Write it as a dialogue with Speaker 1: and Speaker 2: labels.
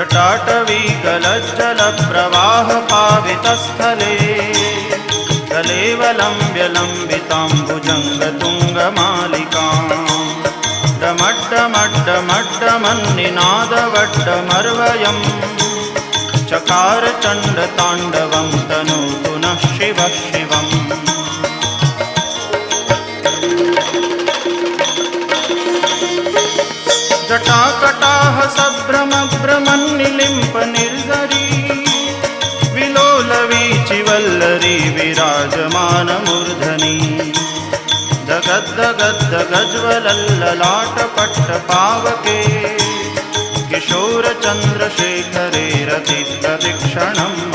Speaker 1: जटाटवीगलज्जलप्रवाहपावितस्थले कलेवलम्ब्य लम्बिताम्बुजङ्गतुङ्गमालिकाम् डमड्डमड्डमड्डमन्निनादवड्डमर्वयम् चकार चण्डताण्डवं तनोतु नः शिवः शिवम्। जटाकटाह सभ्रमभ्रमन्निलिम्प निर्झरी विलोलवीचिवल्लरी विराजमानमूर्धनि दगद्दगद्दगज्ज्वलल्ललाटपट्टपावके किशोरचन्द्रशेखरे रतिप्रतिक्षणम्